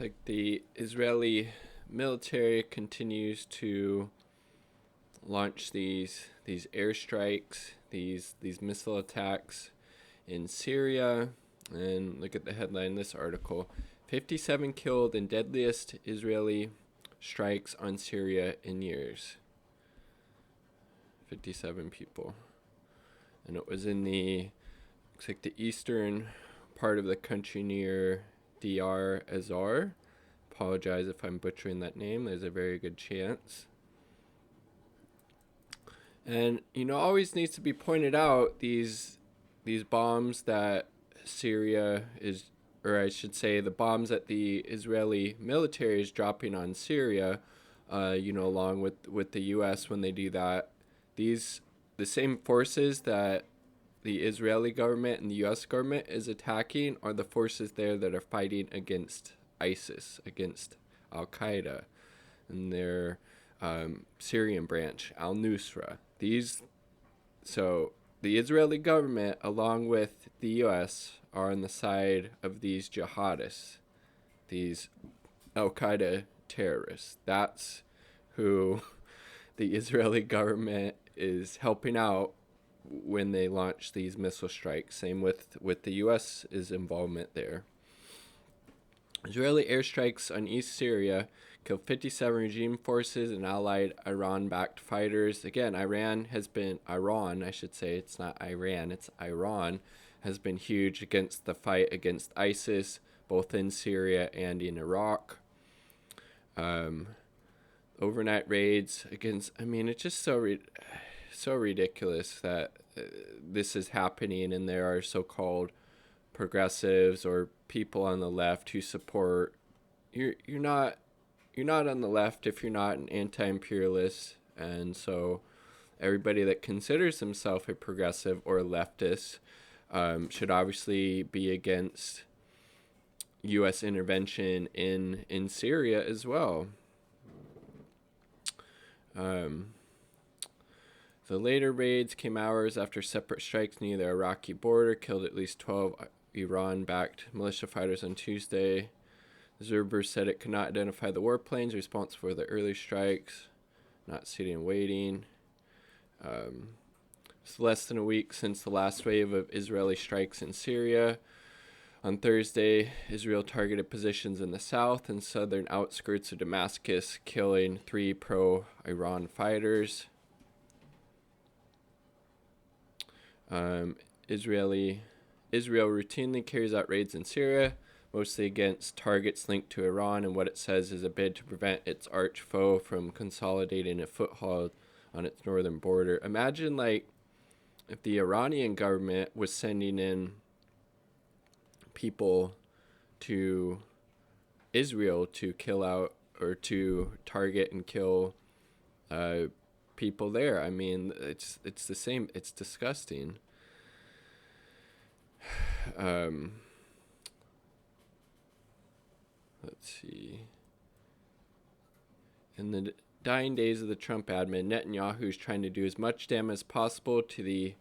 like the Israeli military continues to launch these airstrikes, these missile attacks in Syria. And look at the headline in this article: 57 killed in deadliest Israeli strikes on Syria in years. 57 people. And it was in looks like the eastern part of the country near Dr Azar. Apologize if I'm butchering that name. There's a very good chance. And always needs to be pointed out these bombs that Syria is, or I should say, the bombs that the Israeli military is dropping on Syria. Along with the U.S. when they do that, the same forces that the Israeli government and the U.S. government is attacking are the forces there that are fighting against ISIS, against Al-Qaeda, and their Syrian branch, Al-Nusra. So the Israeli government, along with the U.S., are on the side of these jihadists, these Al-Qaeda terrorists. That's who the Israeli government is helping out when they launch these missile strikes. Same with the U.S.'s involvement there. Israeli airstrikes on East Syria killed 57 regime forces and allied Iran-backed fighters. Again, Iran, I should say, it's not Iran, it's Iran, has been huge against the fight against ISIS, both in Syria and in Iraq. Overnight raids against, it's just so ridiculous that this is happening, and there are so-called progressives or people on the left who support. You're not on the left if you're not an anti-imperialist, and so everybody that considers himself a progressive or a leftist should obviously be against U.S. intervention in Syria as well. The later raids came hours after separate strikes near the Iraqi border killed at least 12 Iran-backed militia fighters on Tuesday. Zerber said it could not identify the warplanes responsible for the early strikes, not sitting and waiting. It's less than a week since the last wave of Israeli strikes in Syria. On Thursday, Israel targeted positions in the south and southern outskirts of Damascus, killing 3 pro-Iran fighters. Israel routinely carries out raids in Syria, mostly against targets linked to Iran, and what it says is a bid to prevent its arch foe from consolidating a foothold on its northern border. Imagine, if the Iranian government was sending in people to Israel to kill out or to target and kill people there. It's the same. It's disgusting. Let's see. In the dying days of the Trump admin, Netanyahu is trying to do as much damage as possible to the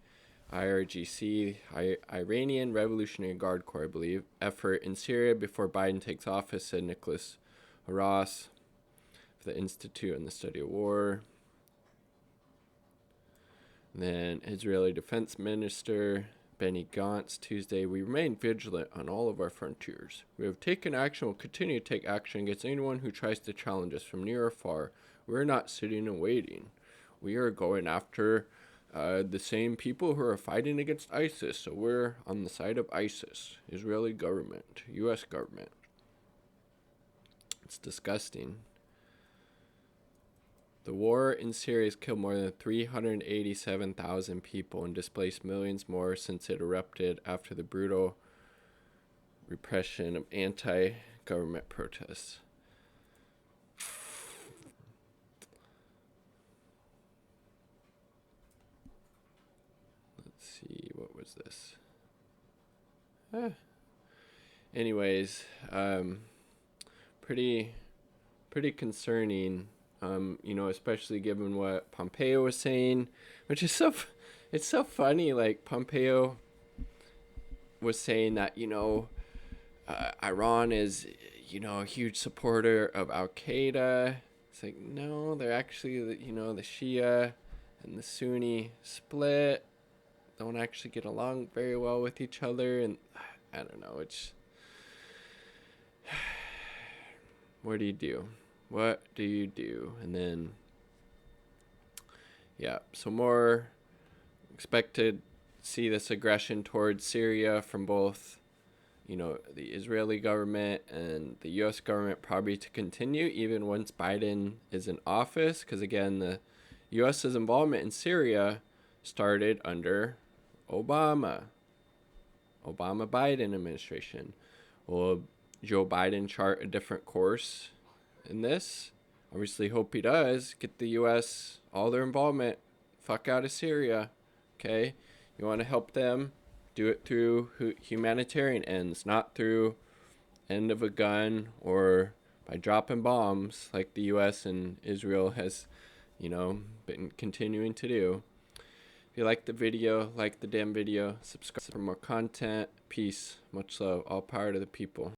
IRGC, Iranian Revolutionary Guard Corps, I believe, effort in Syria before Biden takes office, said Nicholas Haras of the Institute on the Study of War. And then Israeli Defense Minister Benny Gantz Tuesday: we remain vigilant on all of our frontiers. We have taken action and will continue to take action against anyone who tries to challenge us from near or far. We're not sitting and waiting. We are going after the same people who are fighting against ISIS, so we're on the side of ISIS, Israeli government, U.S. government. It's disgusting. The war in Syria has killed more than 387,000 people and displaced millions more since it erupted after the brutal repression of anti-government protests. Let's see, what was this? Anyways, pretty concerning. Especially given what Pompeo was saying, which is it's so funny. Like, Pompeo was saying that, Iran is, a huge supporter of Al Qaeda. It's like, no, they're actually, the Shia and the Sunni split, don't actually get along very well with each other. And I don't know, it's, what do you do? What do you do? And then, yeah, so more expected see this aggression towards Syria from both, the Israeli government and the U.S. government probably to continue even once Biden is in office. Because again, the U.S.'s involvement in Syria started under Obama Biden administration. Will Joe Biden chart a different course in this? Obviously, hope he does. Get the U.S. all their involvement. Fuck out of Syria. Okay? You want to help them? Do it through humanitarian ends, not through end of a gun or by dropping bombs like the U.S. and Israel has, been continuing to do. If you like the video, like the damn video, subscribe for more content. Peace. Much love. All power to the people.